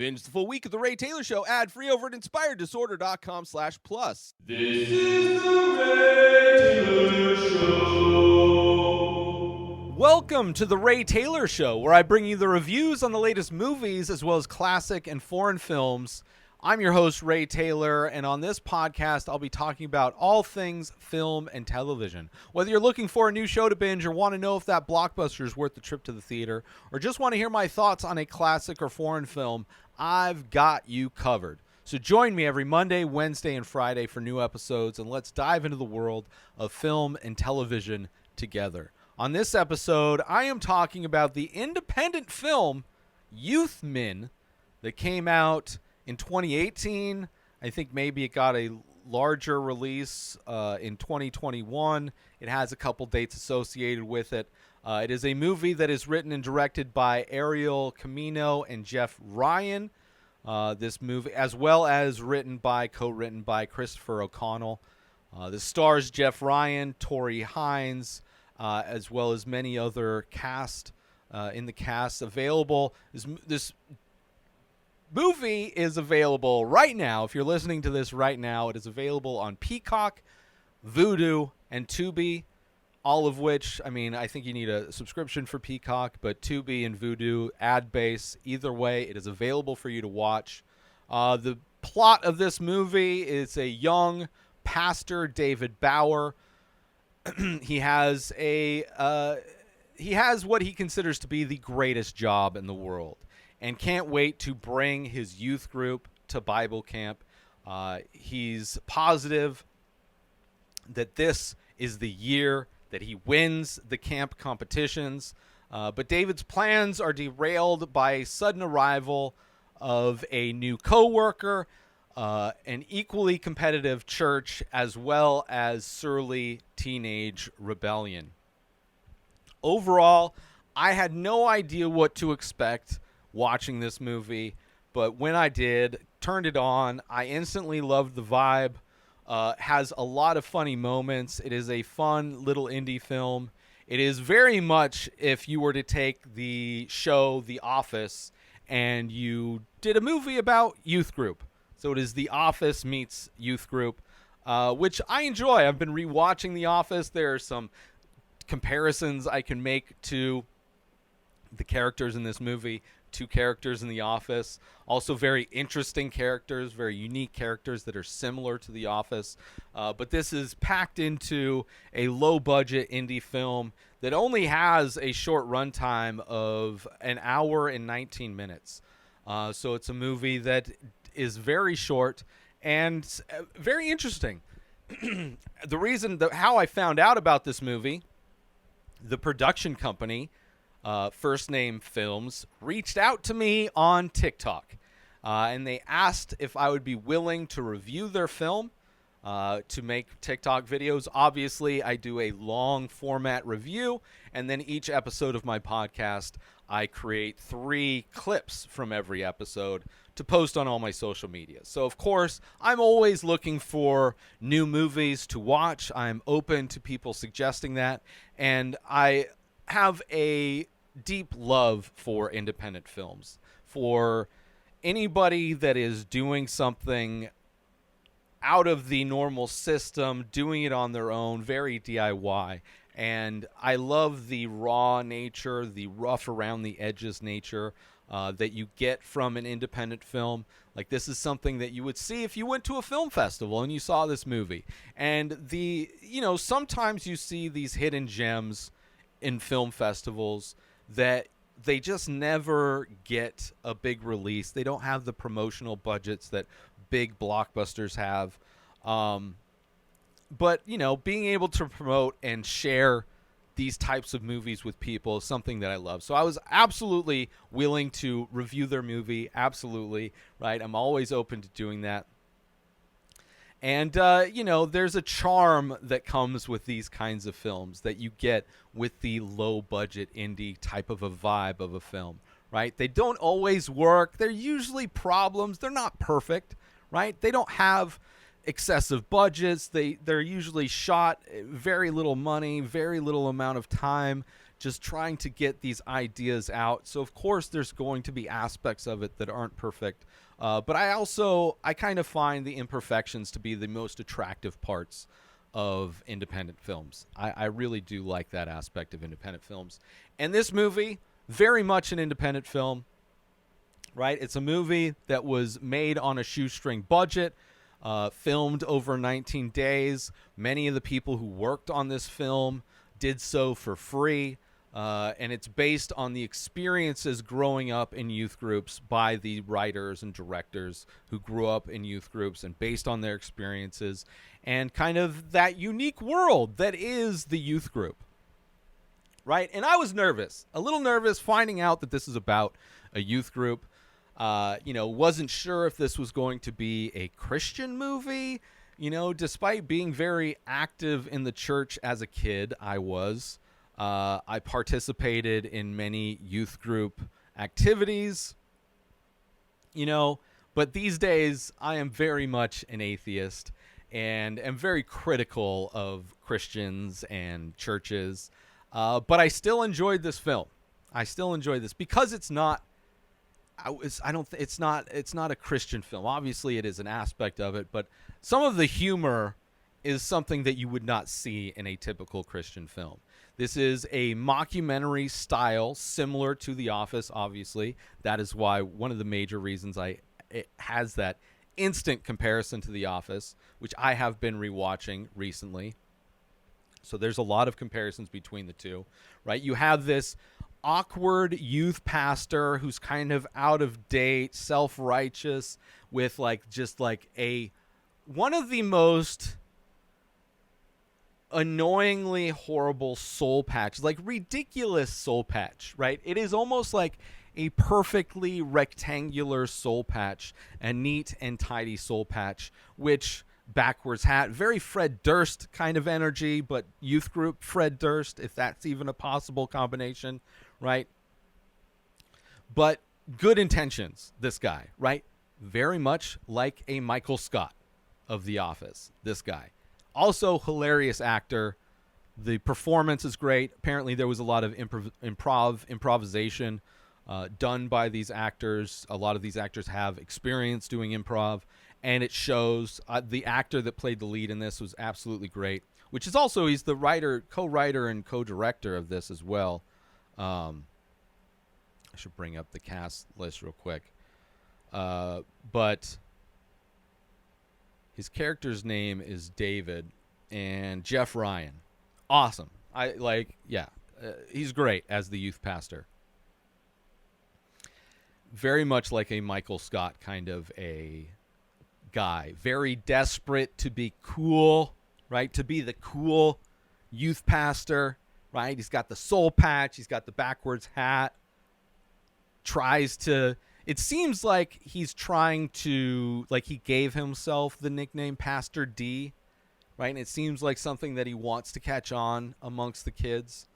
Binge the full week of The Ray Taylor Show ad-free over at inspireddisorder.com/plus. This is The Ray Taylor Show. Welcome to The Ray Taylor Show, where I bring you the reviews on the latest movies as well as classic and foreign films. I'm your host, Ray Taylor, and on this podcast, I'll be talking about all things film and television. Whether you're looking for a new show to binge or want to know if that blockbuster is worth the trip to the theater, or just want to hear my thoughts on a classic or foreign film, I've got you covered. So join me every Monday, Wednesday, and Friday for new episodes, and let's dive into the world of film and television together. On this episode, I am talking about the independent film YouthMin that came out in 2018. I think maybe it got a larger release in 2021. It has a couple dates associated with it. It is a movie that is written and directed by Ariel Camino and Jeff Ryan. This movie, as well as co-written by Christopher O'Connell. This stars Jeff Ryan, Tori Hines, as well as many other cast in the cast available. This movie is available right now. If you're listening to this right now, it is available on Peacock, Vudu, and Tubi, all of which, I think you need a subscription for Peacock, but Tubi and Vudu, ad-based, either way, it is available for you to watch. The plot of this movie is a young pastor, David Bauer. He has what he considers to be the greatest job in the world, and can't wait to bring his youth group to Bible camp. He's positive that this is the year that he wins the camp competitions. But David's plans are derailed by a sudden arrival of a new co-worker, an equally competitive church, as well as surly teenage rebellion. Overall, I had no idea what to expect watching this movie, but when I did, turned it on, I instantly loved the vibe. Has a lot of funny moments. It is a fun little indie film. It is very much if you were to take the show The Office and you did a movie about youth group. So it is The Office meets youth group, which I enjoy. I've been rewatching The Office. There are some comparisons I can make to the characters in this movie, two characters in The Office. Also very interesting characters, very unique characters that are similar to The Office. But this is packed into a low-budget indie film that only has a short runtime of an hour and 19 minutes. So it's a movie that is very short and very interesting. How I found out about this movie, the production company, First Name Films, reached out to me on TikTok, and they asked if I would be willing to review their film, to make TikTok videos. Obviously, I do a long format review, and then each episode of my podcast, I create 3 clips from every episode to post on all my social media. So, of course, I'm always looking for new movies to watch. I'm open to people suggesting that, and I have a deep love for independent films, for anybody that is doing something out of the normal system, doing it on their own, very DIY. And I love the raw nature, the rough around the edges nature that you get from an independent film. Like, this is something that you would see if you went to a film festival and you saw this movie. And sometimes you see these hidden gems in film festivals that they just never get a big release. They don't have the promotional budgets that big blockbusters have. But, being able to promote and share these types of movies with people is something that I love. So I was absolutely willing to review their movie. Absolutely, right? I'm always open to doing that. And, there's a charm that comes with these kinds of films that you get with the low-budget indie type of a vibe of a film, right? They don't always work. They're usually problems. They're not perfect, right? They don't have excessive budgets. They're usually shot very little money, very little amount of time just trying to get these ideas out. So of course there's going to be aspects of it that aren't perfect. But I kind of find the imperfections to be the most attractive parts of independent films. I really do like that aspect of independent films. And this movie, very much an independent film, right? It's a movie that was made on a shoestring budget, filmed over 19 days. Many of the people who worked on this film did so for free. And it's based on the experiences growing up in youth groups by the writers and directors who grew up in youth groups, and based on their experiences and kind of that unique world that is the youth group, right? And I was nervous, a little nervous, finding out that this is about a youth group. Wasn't sure if this was going to be a Christian movie. Despite being very active in the church as a kid, I participated in many youth group activities, but these days I am very much an atheist and am very critical of Christians and churches. But I still enjoyed this film. I still enjoy this because it's not it's not a Christian film. Obviously it is an aspect of it, but some of the humor is something that you would not see in a typical Christian film. This is a mockumentary style, similar to The Office, obviously. That is why one of the major reasons it has that instant comparison to The Office, which I have been rewatching recently. So there's a lot of comparisons between the two, right? You have this awkward youth pastor who's kind of out of date, self-righteous, with one of the most annoyingly horrible soul patch, like ridiculous soul patch, right? It is almost like a perfectly rectangular soul patch, a neat and tidy soul patch, which backwards hat, very Fred Durst kind of energy, but youth group Fred Durst, if that's even a possible combination, right? But good intentions, this guy, right? Very much like a Michael Scott of The Office, this guy. Also, hilarious actor. The performance is great. Apparently, there was a lot of improvisation done by these actors. A lot of these actors have experience doing improv, and it shows. The actor that played the lead in this was absolutely great, which is also, he's the writer, co-writer, and co-director of this as well. I should bring up the cast list real quick. But his character's name is David, and Jeff Ryan. Awesome. He's great as the youth pastor. Very much like a Michael Scott kind of a guy. Very desperate to be cool, right? To be the cool youth pastor, right? He's got the soul patch. He's got the backwards hat. It seems like he's trying to, he gave himself the nickname Pastor D, right? And it seems like something that he wants to catch on amongst the kids.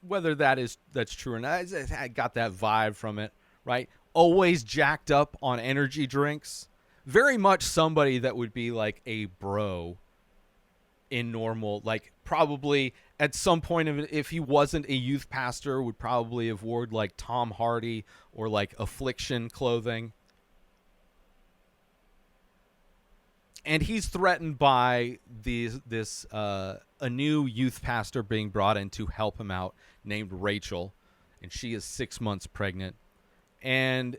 Whether that's true or not, I got that vibe from it, right? Always jacked up on energy drinks. Very much somebody that would be like a bro in normal, probably at some point of it, if he wasn't a youth pastor, would probably have worn Tom Hardy or Affliction clothing. And he's threatened by a new youth pastor being brought in to help him out, named Rachel, and she is 6 months pregnant, and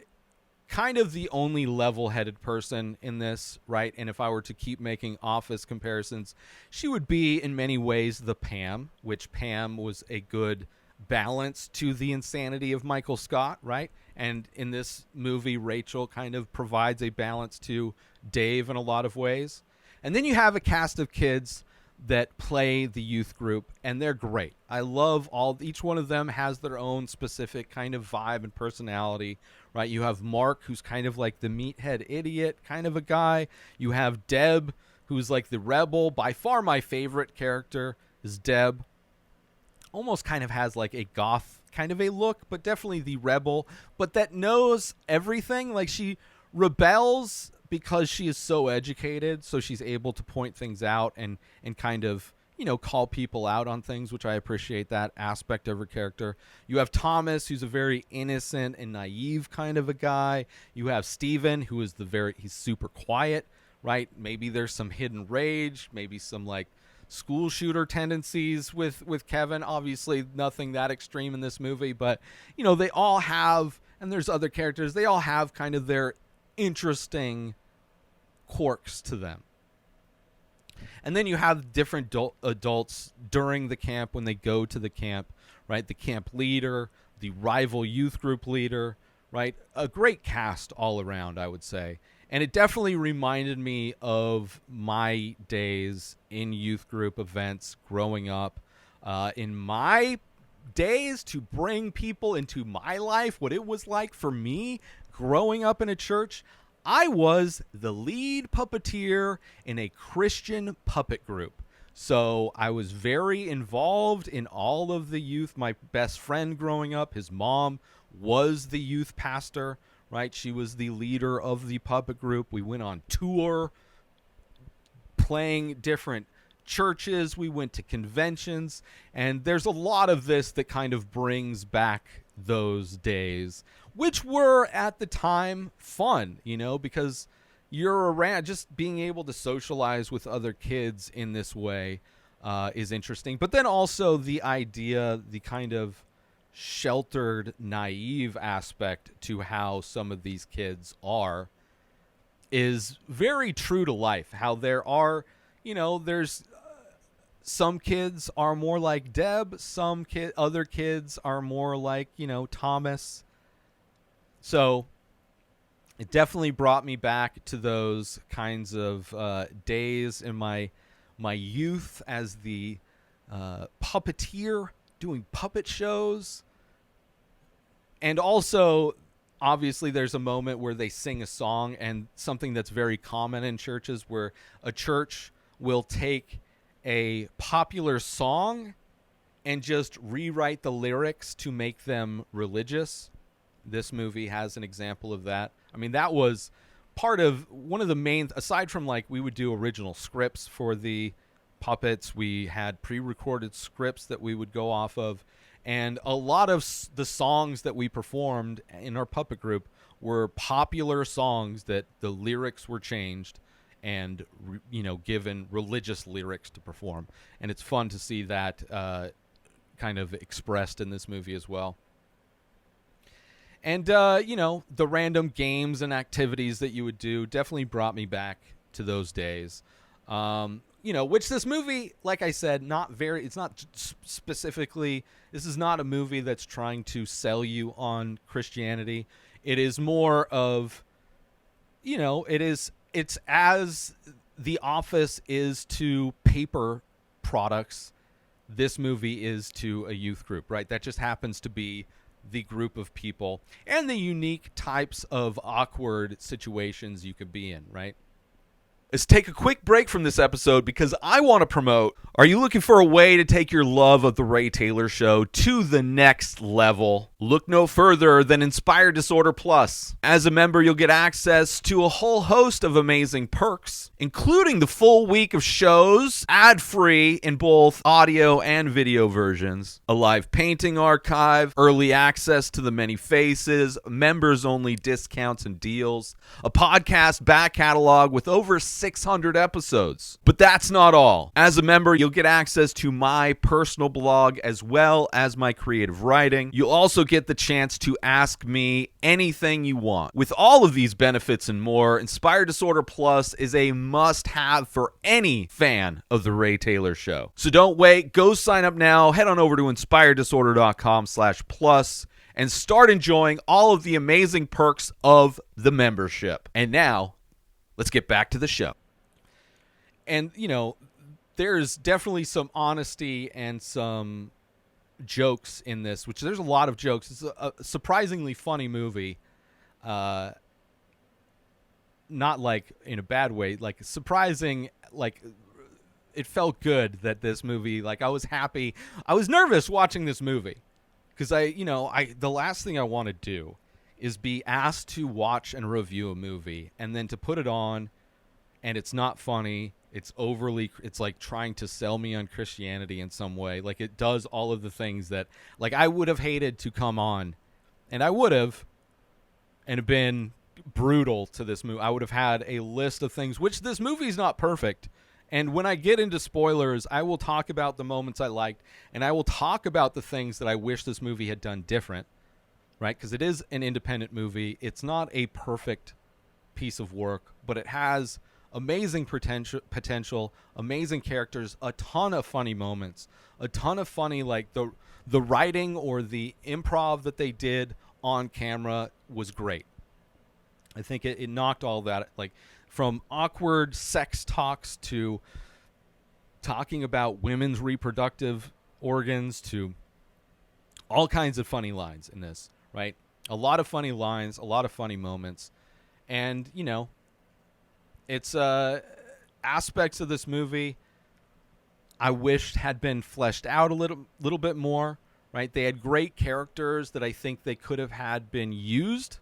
kind of the only level-headed person in this, right? And if I were to keep making Office comparisons, she would be in many ways the Pam, which Pam was a good balance to the insanity of Michael Scott, right? And in this movie, Rachel kind of provides a balance to Dave in a lot of ways. And then you have a cast of kids that play the youth group, and they're great. I love each one of them has their own specific kind of vibe and personality, right? You have Mark, who's kind of like the meathead idiot kind of a guy. You have Deb, who's like the rebel. By far my favorite character is Deb. Almost kind of has like a goth kind of a look, but definitely the rebel, but that knows everything. She rebels because she is so educated, so she's able to point things out and kind of, call people out on things, which I appreciate that aspect of her character. You have Thomas, who's a very innocent and naive kind of a guy. You have Steven, who is he's super quiet, right? Maybe there's some hidden rage, maybe some like school shooter tendencies with Kevin. Obviously nothing that extreme in this movie, but they all have, and there's other characters, they all have kind of their interesting quirks to them. And then you have different adults during the camp when they go to the camp, right? The camp leader, the rival youth group leader, right? A great cast all around, I would say. And it definitely reminded me of my days in youth group events growing up. In my days, to bring people into my life, what it was like for me growing up in a church, I was the lead puppeteer in a Christian puppet group. So I was very involved in all of the youth. My best friend growing up, his mom was the youth pastor, right? She was the leader of the puppet group. We went on tour playing different churches. We went to conventions. And there's a lot of this that kind of brings back those days, which were at the time fun, because you're around, just being able to socialize with other kids in this way is interesting. But then also the idea, the kind of sheltered, naive aspect to how some of these kids are is very true to life. How there are, there's some kids are more like Deb, other kids are more like, Thomas. So it definitely brought me back to those kinds of days in my youth as the puppeteer doing puppet shows. And also, obviously, there's a moment where they sing a song, and something that's very common in churches where a church will take a popular song and just rewrite the lyrics to make them religious. This movie has an example of that. I mean, that was part of one of the main, aside from like we would do original scripts for the puppets, we had pre-recorded scripts that we would go off of. And a lot of the songs that we performed in our puppet group were popular songs that the lyrics were changed and, given religious lyrics to perform. And it's fun to see that kind of expressed in this movie as well. And, the random games and activities that you would do definitely brought me back to those days. Which this movie, like I said, it's not specifically, this is not a movie that's trying to sell you on Christianity. It is more of, it's as The Office is to paper products, this movie is to a youth group, right? That just happens to be the group of people and the unique types of awkward situations you could be in, right? Let's take a quick break from this episode because I want to promote. Are you looking for a way to take your love of The Ray Taylor Show to the next level? Look no further than Inspired Disorder Plus. As a member, you'll get access to a whole host of amazing perks, including the full week of shows, ad-free in both audio and video versions, a live painting archive, early access to the many faces, members-only discounts and deals, a podcast back catalog with over 600 episodes. But that's not all. As a member, you'll get access to my personal blog as well as my creative writing. You'll also get the chance to ask me anything you want. With all of these benefits and more, Inspired Disorder Plus is a must-have for any fan of The Ray Taylor Show. So don't wait. Go sign up now. Head on over to inspireddisorder.com/plus and start enjoying all of the amazing perks of the membership. And now, let's get back to the show. And, there's definitely some honesty and some jokes in this, which there's a lot of jokes. It's a surprisingly funny movie. Not like in a bad way, like surprising, like it felt good that this movie, like I was happy. I was nervous watching this movie because the last thing I want to do is be asked to watch and review a movie and then to put it on and it's not funny. It's like trying to sell me on Christianity in some way. Like, it does all of the things that, like, I would have hated to come on, and I would have, and have been brutal to this movie. I would have had a list of things, which this movie's not perfect. And when I get into spoilers, I will talk about the moments I liked, and I will talk about the things that I wish this movie had done different, right? Because it is an independent movie. It's not a perfect piece of work, but it has amazing potential, amazing characters, a ton of funny moments, a ton of funny, like the writing or the improv that they did on camera was great. I think it knocked all that, like, from awkward sex talks to talking about women's reproductive organs to all kinds of funny lines in this, right? A lot of funny lines, a lot of funny moments. And, you know, it's aspects of this movie I wished had been fleshed out a little bit more, right? They had great characters that I think they could have had been used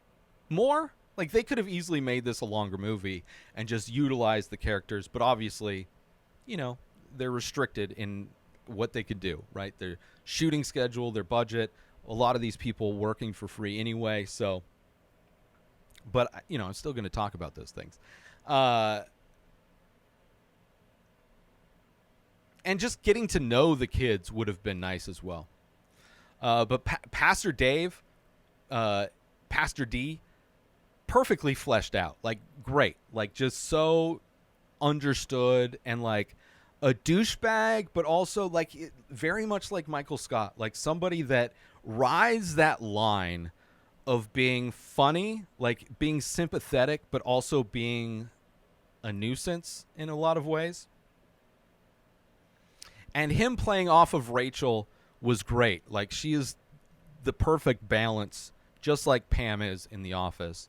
more. Like, they could have easily made this a longer movie and just utilized the characters, but obviously, you know, they're restricted in what they could do, right? Their shooting schedule, their budget, a lot of these people working for free anyway, so... But, you know, I'm still going to talk about those things. And just getting to know the kids would have been nice as well. But Pastor Dave, Pastor D, perfectly fleshed out. Like, great. Like, just so understood and, like, a douchebag, but also, like, very much like Michael Scott. Like, somebody that rides that line of being funny, like being sympathetic, but also being a nuisance in a lot of ways. And him playing off of Rachel was great. Like, she is the perfect balance, just like Pam is in The Office.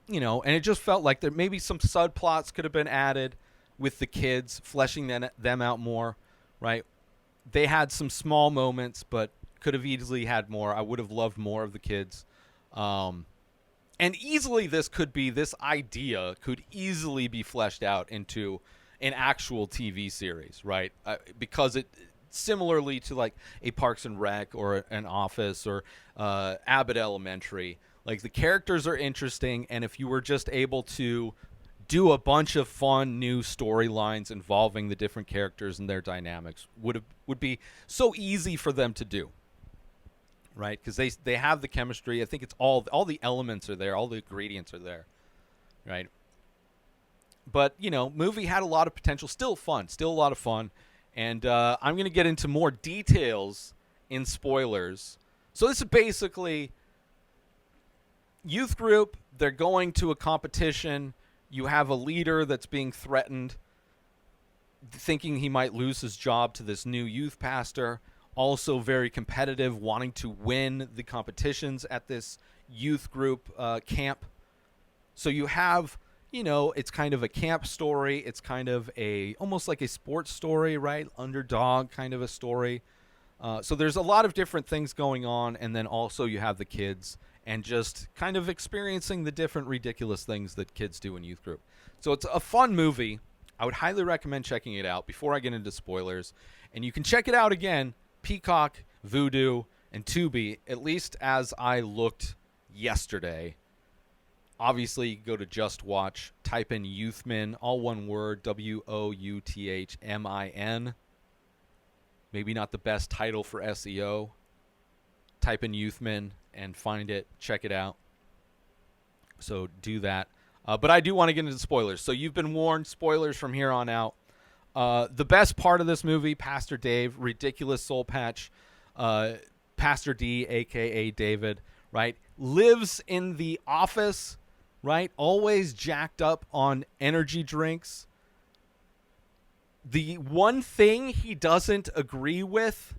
You know, and it just felt like there maybe some subplots could have been added with the kids, fleshing them out more, right? They had some small moments, but could have easily had more. I would have loved more of the kids. And easily this idea could easily be fleshed out into an actual TV series, right? Because it, similarly to like a Parks and Rec or an Office or Abbott Elementary, like, the characters are interesting, and if you were just able to do a bunch of fun new storylines involving the different characters and their dynamics, would be so easy for them to do. Right, because they have the chemistry. I think it's all the elements are there, all the ingredients are there, right? But, you know, movie had a lot of potential, still a lot of fun, and I'm going to get into more details in spoilers. So this is basically youth group. They're going to a competition. You have a leader that's being threatened, thinking he might lose his job to this new youth pastor. Also very competitive, wanting to win the competitions at this youth group camp. So you have, you know, it's kind of a camp story. It's kind of almost like a sports story, right? Underdog kind of a story. So there's a lot of different things going on. And then also you have the kids and just kind of experiencing the different ridiculous things that kids do in youth group. So it's a fun movie. I would highly recommend checking it out before I get into spoilers. And you can check it out again. Peacock, Vudu, and Tubi, at least as I looked yesterday. Obviously, go to Just Watch, type in YouthMin, all one word, WOUTHMIN. Maybe not the best title for SEO. Type in YouthMin and find it, check it out. So do that. But I do want to get into spoilers. So you've been warned, spoilers from here on out. The best part of this movie, Pastor Dave, ridiculous soul patch, Pastor D, a.k.a. David, right, lives in the office, right, always jacked up on energy drinks. The one thing he doesn't agree with,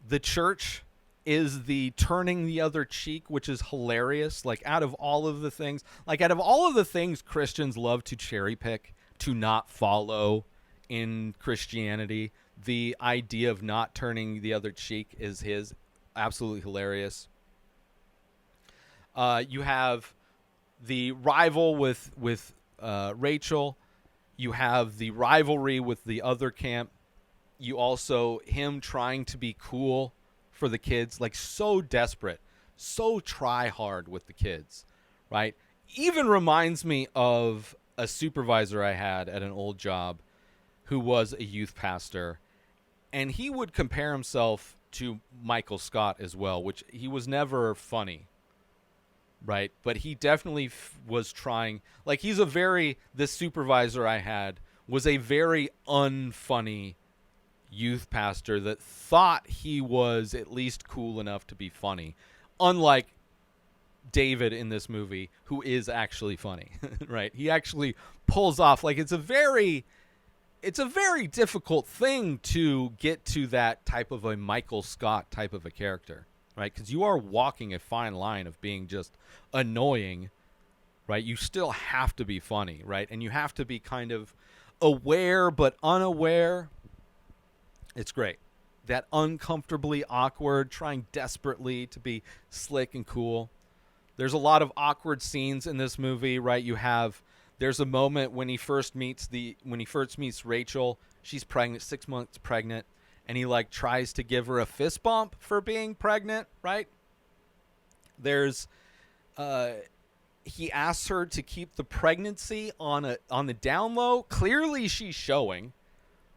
the church, is the turning the other cheek, which is hilarious. Like, out of all of the things Christians love to cherry pick, to not follow in Christianity, the idea of not turning the other cheek is his. Absolutely hilarious. You have the rival with Rachel. You have the rivalry with the other camp. You also him trying to be cool for the kids, like so desperate, so try hard with the kids, right? Even reminds me of a supervisor I had at an old job who was a youth pastor, and he would compare himself to Michael Scott as well, which he was never funny, right? But he definitely was trying, like this supervisor I had was a very unfunny youth pastor that thought he was at least cool enough to be funny, unlike David in this movie, who is actually funny. Right? He actually pulls off, like, it's a very difficult thing to get to that type of a Michael Scott type of a character, right? Because you are walking a fine line of being just annoying, right? You still have to be funny, right? And you have to be kind of aware but unaware. It's great. That uncomfortably awkward, trying desperately to be slick and cool. There's a lot of awkward scenes in this movie, right? There's a moment when he first meets Rachel. She's pregnant, 6 months pregnant, and he like tries to give her a fist bump for being pregnant, right? There's he asks her to keep the pregnancy on the down low. Clearly she's showing,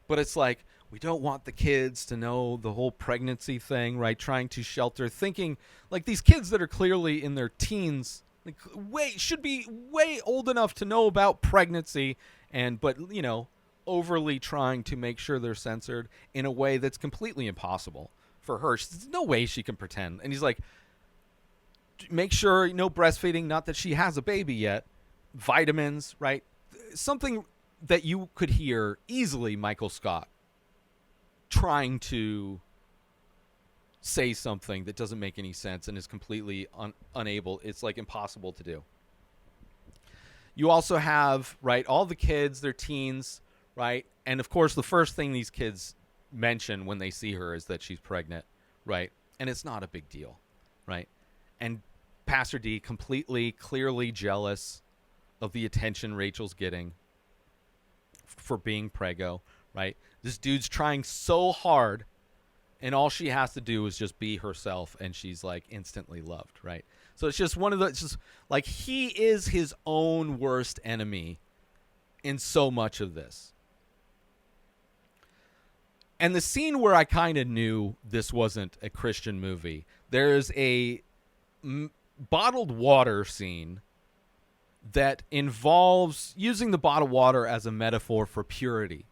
but it's like, we don't want the kids to know the whole pregnancy thing, right? Trying to shelter, thinking like these kids that are clearly in their teens, like should be way old enough to know about pregnancy, but overly trying to make sure they're censored in a way that's completely impossible for her. There's no way she can pretend. And he's like, make sure no breastfeeding, not that she has a baby yet, vitamins, right? Something that you could hear easily Michael Scott trying to say something that doesn't make any sense and is completely unable. It's like impossible to do. You also have, right, all the kids, they're teens, right? And of course, the first thing these kids mention when they see her is that she's pregnant, right? And it's not a big deal, right? And Pastor D completely, clearly jealous of the attention Rachel's getting for being preggo, right? This dude's trying so hard, and all she has to do is just be herself, and she's like instantly loved, right? So it's just it's just like he is his own worst enemy in so much of this. And the scene where I kind of knew this wasn't a Christian movie, there's a bottled water scene that involves using the bottled water as a metaphor for purity.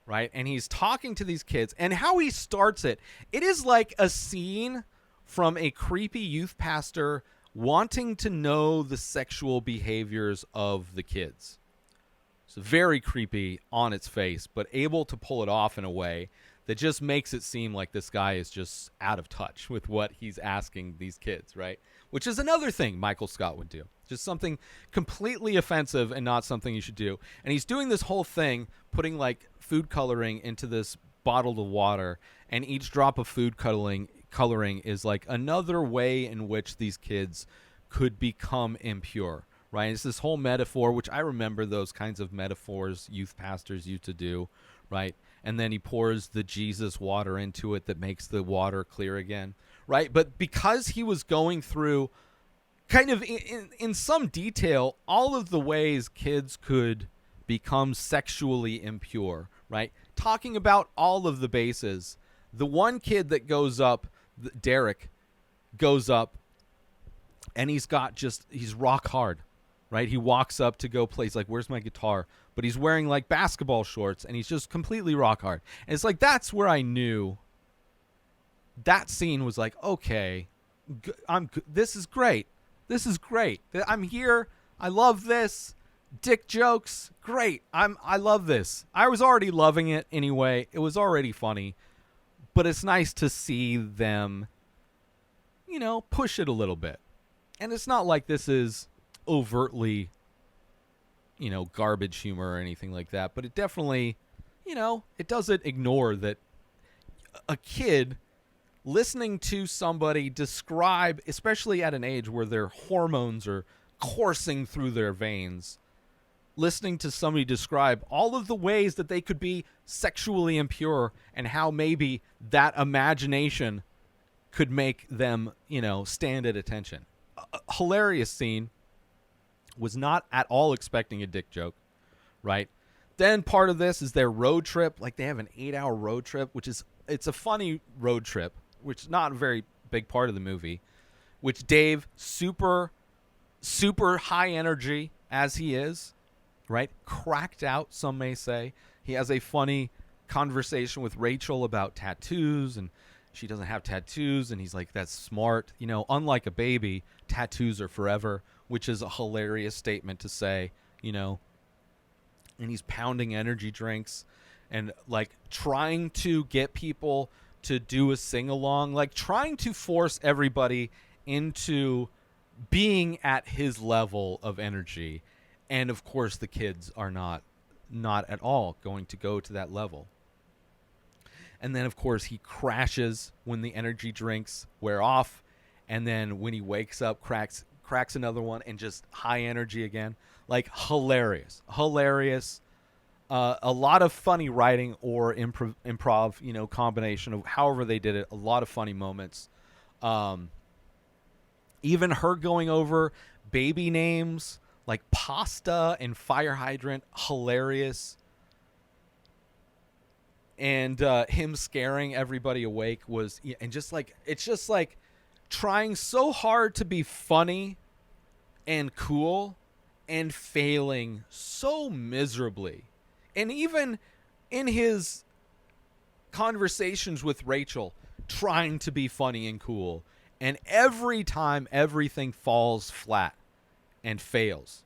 Right? And he's talking to these kids, and how he starts it is like a scene from a creepy youth pastor wanting to know the sexual behaviors of the kids. It's very creepy on its face, but able to pull it off in a way that just makes it seem like this guy is just out of touch with what he's asking these kids, right? Which is another thing Michael Scott would do. Just something completely offensive and not something you should do. And he's doing this whole thing, putting like food coloring into this bottle of water, and each drop of food coloring is like another way in which these kids could become impure, right? It's this whole metaphor, which I remember those kinds of metaphors youth pastors used to do, right? And then he pours the Jesus water into it that makes the water clear again, right? But because he was going through kind of in some detail all of the ways kids could become sexually impure, right? Talking about all of the bases. The one kid that goes up, Derek, goes up, and he's rock hard, right? He walks up to go play. He's like, where's my guitar? But he's wearing like basketball shorts, and he's just completely rock hard. And it's like, that's where I knew that scene was like, okay, this is great. This is great. I'm here. I love this. Dick jokes. Great. I love this. I was already loving it anyway. It was already funny. But it's nice to see them, push it a little bit. And it's not like this is overtly, garbage humor or anything like that. But it definitely, it doesn't ignore that a kid listening to somebody describe, especially at an age where their hormones are coursing through their veins, listening to somebody describe all of the ways that they could be sexually impure and how maybe that imagination could make them, stand at attention. A hilarious scene. Was not at all expecting a dick joke, right? Then part of this is their road trip. Like, they have an 8-hour road trip, it's a funny road trip, which is not a very big part of the movie, which Dave, super, super high energy as he is, right? Cracked out, some may say. He has a funny conversation with Rachel about tattoos, and she doesn't have tattoos, and he's like, that's smart. Unlike a baby, tattoos are forever, which is a hilarious statement to say, and he's pounding energy drinks and, like, trying to get people to do a sing-along, like, trying to force everybody into being at his level of energy. And, of course, the kids are not at all going to go to that level. And then, of course, he crashes when the energy drinks wear off. And then when he wakes up, cracks another one, and just high energy again. Like, hilarious. A lot of funny writing or improv, combination of however they did it. A lot of funny moments. Even her going over baby names like pasta and fire hydrant, hilarious. And him scaring everybody awake was, and it's just like trying so hard to be funny and cool and failing so miserably. And even in his conversations with Rachel, trying to be funny and cool. And every time, everything falls flat and fails.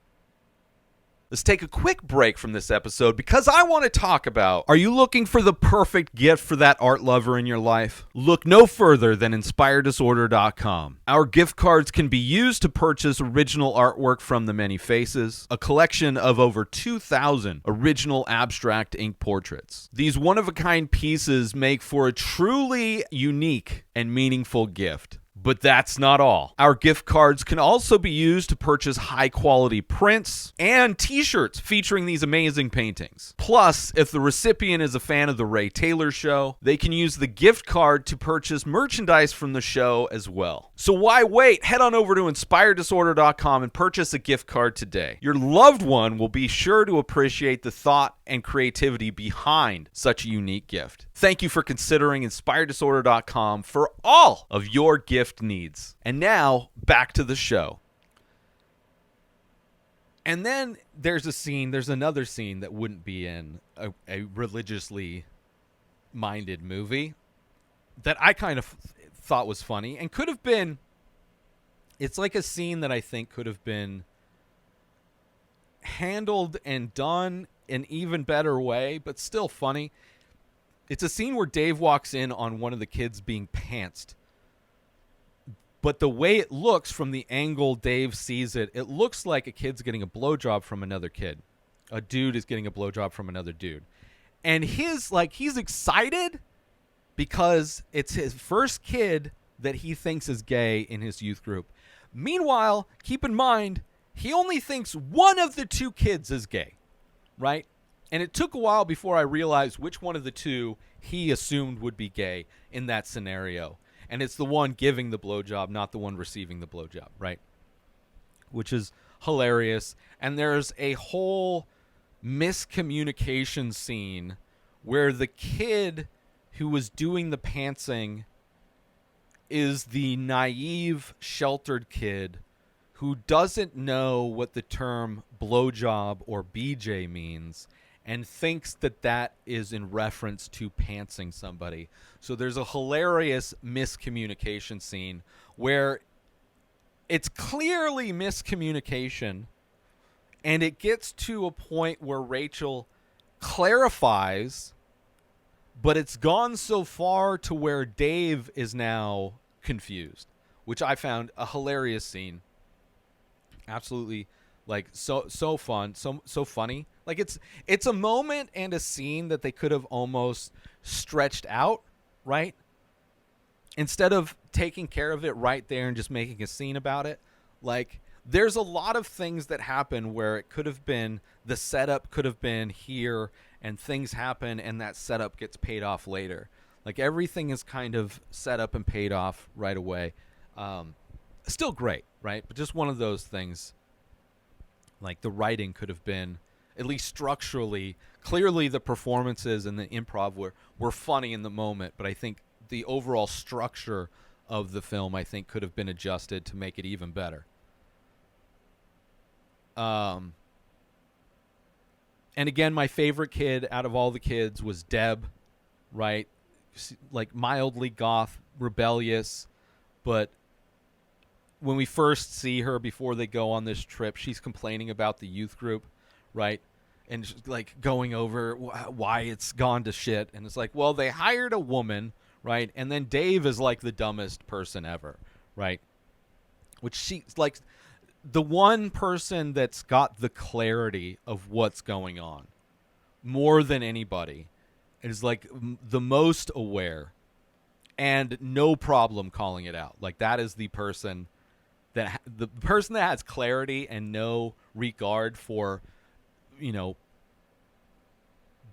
Let's take a quick break from this episode because I want to talk about, are you looking for the perfect gift for that art lover in your life? Look no further than inspireddisorder.com. Our gift cards can be used to purchase original artwork from The Many Faces, a collection of over 2,000 original abstract ink portraits. These one-of-a-kind pieces make for a truly unique and meaningful gift. But that's not all. Our gift cards can also be used to purchase high-quality prints and t-shirts featuring these amazing paintings. Plus, if the recipient is a fan of The Ray Taylor Show, they can use the gift card to purchase merchandise from the show as well. So why wait? Head on over to inspireddisorder.com and purchase a gift card today. Your loved one will be sure to appreciate the thought and creativity behind such a unique gift. Thank you for considering inspireddisorder.com for all of your gift needs. And now, back to the show. And then there's another scene that wouldn't be in a religiously minded movie that I kind of thought was funny and could have been, it's like a scene that I think could have been handled and done an even better way, but still funny. It's a scene where Dave walks in on one of the kids being pantsed. But the way it looks from the angle Dave sees it, it looks like a kid's getting a blowjob from another kid. A dude is getting a blowjob from another dude. And he's excited because it's his first kid that he thinks is gay in his youth group. Meanwhile, keep in mind, he only thinks one of the two kids is gay, right? And it took a while before I realized which one of the two he assumed would be gay in that scenario. And it's the one giving the blowjob, not the one receiving the blowjob, right? Which is hilarious. And there's a whole miscommunication scene where the kid who was doing the pantsing is the naive, sheltered kid who doesn't know what the term blowjob or BJ means and thinks that that is in reference to pantsing somebody. So there's a hilarious miscommunication scene where it's clearly miscommunication, and it gets to a point where Rachel clarifies, but it's gone so far to where Dave is now confused, which I found a hilarious scene. Absolutely, like so fun, so funny. Like it's a moment and a scene that they could have almost stretched out, right? Instead of taking care of it right there and just making a scene about it. Like there's a lot of things that happen where it could have been, the setup could have been here, and things happen and that setup gets paid off later. Like everything is kind of set up and paid off right away. Still great, right? But just one of those things. Like the writing could have been, at least structurally, clearly the performances and the improv were funny in the moment, but I think the overall structure of the film, I think, could have been adjusted to make it even better. And again, my favorite kid out of all the kids was Deb, right? Like mildly goth, rebellious, but when we first see her before they go on this trip, she's complaining about the youth group, right? And like going over why it's gone to shit. And it's like, well, they hired a woman, right? And then Dave is like the dumbest person ever, right? Which she's like the one person that's got the clarity of what's going on more than anybody. Is like the most aware and no problem calling it out. Like that is the person that has clarity and no regard for,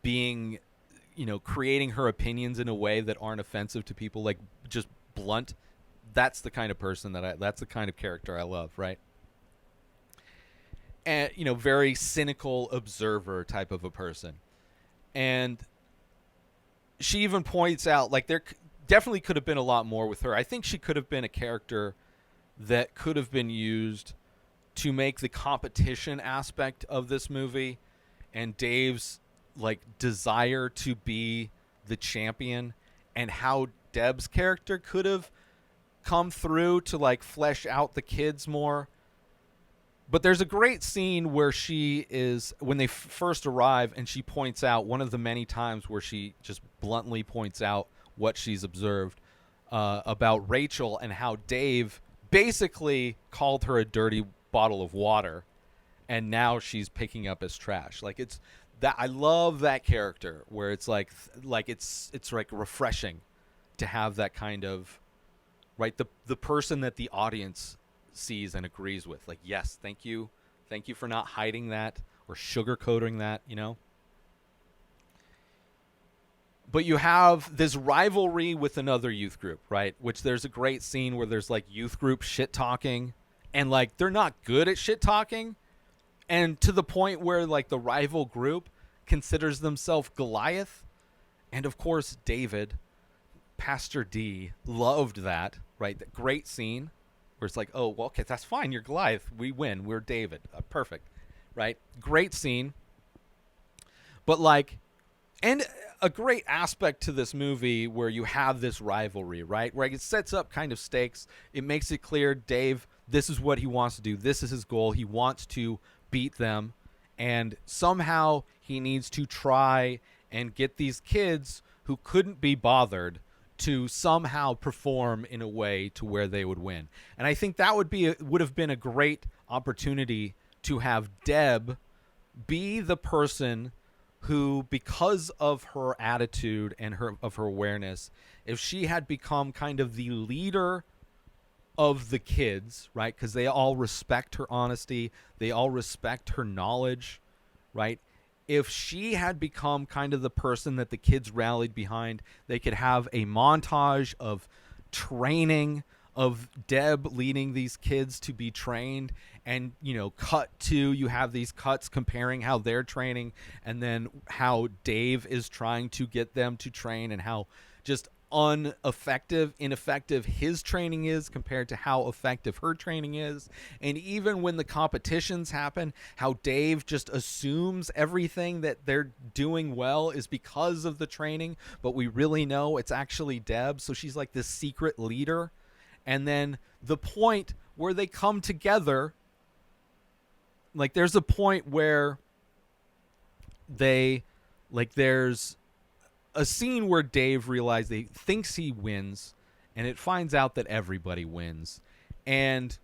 being, creating her opinions in a way that aren't offensive to people, like just blunt. That's the kind of person that's the kind of character I love, right? And, very cynical observer type of a person. And she even points out, like, there definitely could have been a lot more with her. I think she could have been a character that could have been used to make the competition aspect of this movie and Dave's like desire to be the champion, and how Deb's character could have come through to like flesh out the kids more. But there's a great scene where she is, when they first arrive, and she points out one of the many times where she just bluntly points out what she's observed about Rachel and how Dave basically called her a dirty bottle of water, and now she's picking up as trash. Like it's that I love that character where it's like it's like refreshing to have that kind of, right, the person that the audience sees and agrees with. Like, yes, thank you for not hiding that or sugarcoating that, But you have this rivalry with another youth group, right? Which there's a great scene where there's like youth group shit talking, and like they're not good at shit talking, and to the point where like the rival group considers themselves Goliath. And of course, David, Pastor D, loved that, right? That great scene where it's like, oh, well, okay, that's fine. You're Goliath. We win. We're David. Perfect, right? Great scene. But like, and a great aspect to this movie where you have this rivalry, right? Where it sets up kind of stakes. It makes it clear, Dave, this is what he wants to do. This is his goal. He wants to beat them. And somehow he needs to try and get these kids who couldn't be bothered to somehow perform in a way to where they would win. And I think that would have been a great opportunity to have Deb be the person who, because of her attitude and her awareness, if she had become kind of the leader of the kids, right? Because they all respect her honesty, they all respect her knowledge, right? If she had become kind of the person that the kids rallied behind, they could have a montage of training, of Deb leading these kids to be trained, and cut to, you have these cuts comparing how they're training and then how Dave is trying to get them to train, and how just ineffective his training is compared to how effective her training is. And even when the competitions happen, how Dave just assumes everything that they're doing well is because of the training, but we really know it's actually Deb. So she's like this secret leader. And then the point where they come together, like there's a point where there's a scene where Dave realizes he thinks he wins, and it finds out that everybody wins. And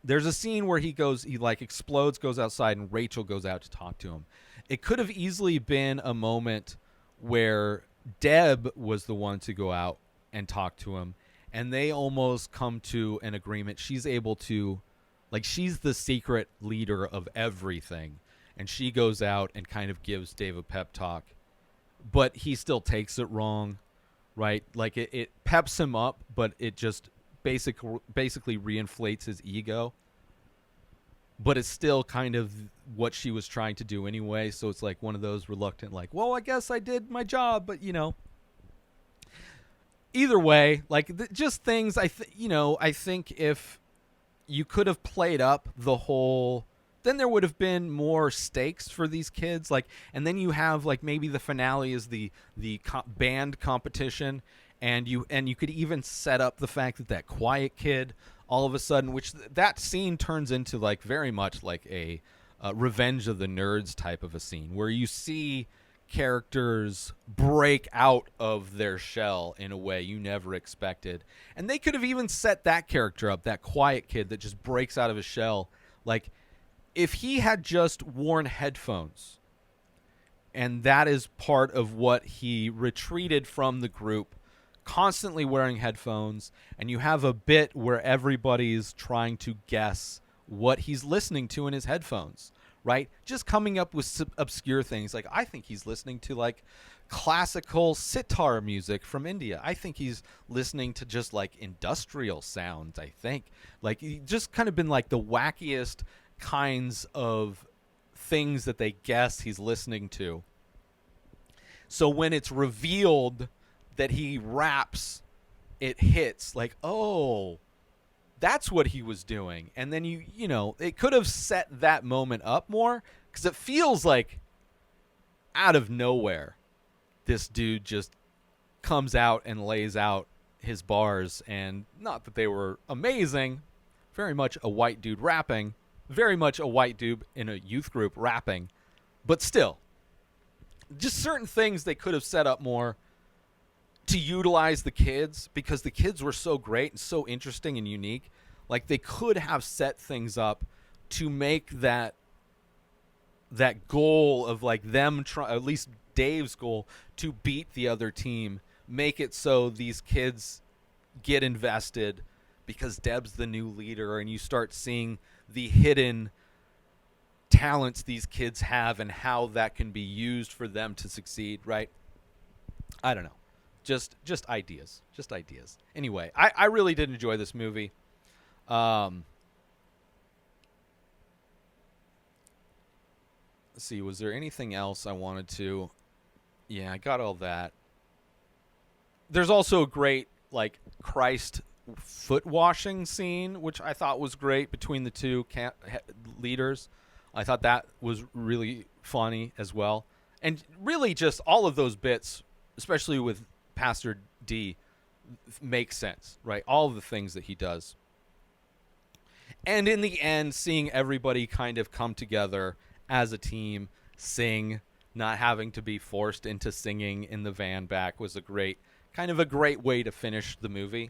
there's a scene where he like explodes, goes outside, and Rachel goes out to talk to him. It could have easily been a moment where Deb was the one to go out and talk to him, and they almost come to an agreement. She's able to Like, she's the secret leader of everything, and she goes out and kind of gives Dave a pep talk, but he still takes it wrong, right? Like, it peps him up, but it just basically reinflates his ego. But it's still kind of what she was trying to do anyway, so it's like one of those reluctant, like, well, I guess I did my job, but, either way, like, just things I think if you could have played up the whole, then there would have been more stakes for these kids, like, and then you have, like, maybe the finale is the band competition, and you could even set up the fact that quiet kid all of a sudden, which that scene turns into, like, very much like a Revenge of the Nerds type of a scene, where you see characters break out of their shell in a way you never expected. And they could have even set that character up, that quiet kid that just breaks out of his shell. Like, if he had just worn headphones, and that is part of what he retreated from the group, constantly wearing headphones, and you have a bit where everybody's trying to guess what he's listening to in his headphones, right? Just coming up with obscure things. Like, I think he's listening to, like, classical sitar music from India. I think he's listening to just, like, industrial sounds, I think. Like, he just kind of been, like, the wackiest kinds of things that they guess he's listening to. So when it's revealed that he raps, it hits, like, oh, that's what he was doing. And then it could have set that moment up more, because it feels like out of nowhere this dude just comes out and lays out his bars. And not that they were amazing, very much a white dude rapping, very much a white dude in a youth group rapping, but still, just certain things they could have set up more to utilize the kids, because the kids were so great and so interesting and unique. Like, they could have set things up to make that goal of, like, them at least Dave's goal to beat the other team, make it so these kids get invested because Deb's the new leader, and you start seeing the hidden talents these kids have and how that can be used for them to succeed, right? I don't know. Just ideas. Just ideas. Anyway, I really did enjoy this movie. Let's see, was there anything else I wanted to... Yeah, I got all that. There's also a great, like, Christ foot washing scene, which I thought was great between the two leaders. I thought that was really funny as well. And really just all of those bits, especially with Pastor D, make sense, right? All of the things that he does. And in the end, seeing everybody kind of come together as a team, sing, not having to be forced into singing in the van back, was a great way to finish the movie.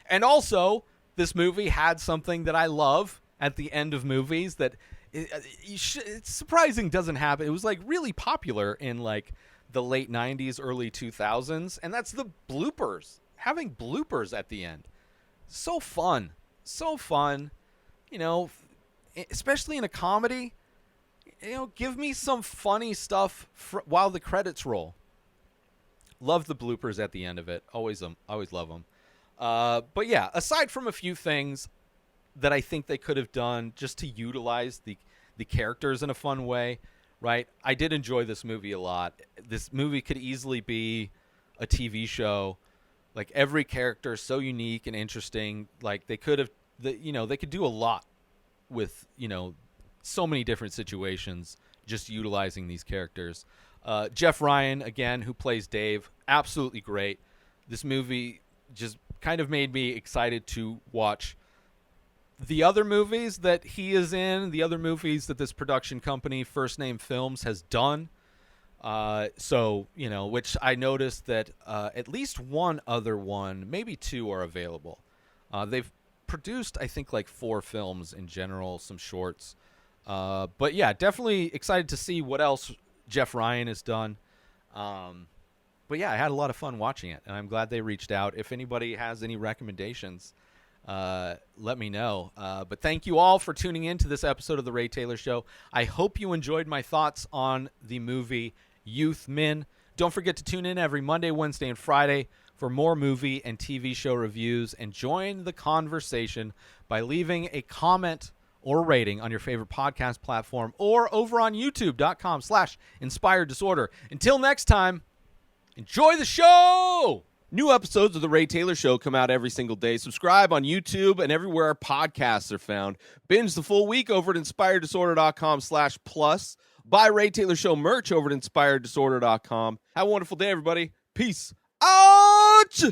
And also, this movie had something that I love at the end of movies that it's surprising doesn't happen. It was, like, really popular in, like, the late 90s, early 2000s, and that's the bloopers. Having bloopers at the end. So fun. So fun. Especially in a comedy, give me some funny stuff while the credits roll. Love the bloopers at the end of it. Always love them. But yeah, aside from a few things that I think they could have done just to utilize the characters in a fun way, right? I did enjoy this movie a lot. This movie could easily be a TV show. Like, every character is so unique and interesting. Like, they could do a lot with, so many different situations just utilizing these characters. Jeff Ryan, again, who plays Dave, absolutely great. This movie just kind of made me excited to watch the other movies that he is in, the other movies that this production company, First Name Films, has done. Which I noticed that at least one other one, maybe two, are available. They've produced, I think, like 4 films in general, some shorts. But yeah, definitely excited to see what else Jeff Ryan has done. But yeah, I had a lot of fun watching it, and I'm glad they reached out. If anybody has any recommendations, let me know. But thank you all for tuning in to this episode of The Ray Taylor Show. I hope you enjoyed my thoughts on the movie YouthMin. Don't forget to tune in every Monday, Wednesday, and Friday for more movie and TV show reviews, and join the conversation by leaving a comment or rating on your favorite podcast platform or over on youtube.com/inspired disorder. Until next time, enjoy the show! New episodes of The Ray Taylor Show come out every single day. Subscribe on YouTube and everywhere our podcasts are found. Binge the full week over at inspireddisorder.com/plus. Buy Ray Taylor Show merch over at inspireddisorder.com. Have a wonderful day, everybody. Peace out!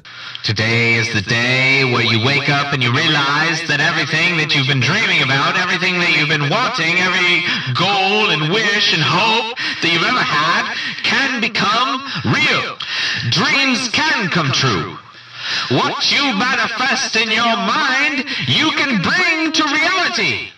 Today is the day where you wake up and you realize that everything that you've been dreaming about, everything that you've been wanting, every goal and wish and hope that you've ever had can become real. Dreams can come true. What you manifest in your mind, you can bring to reality.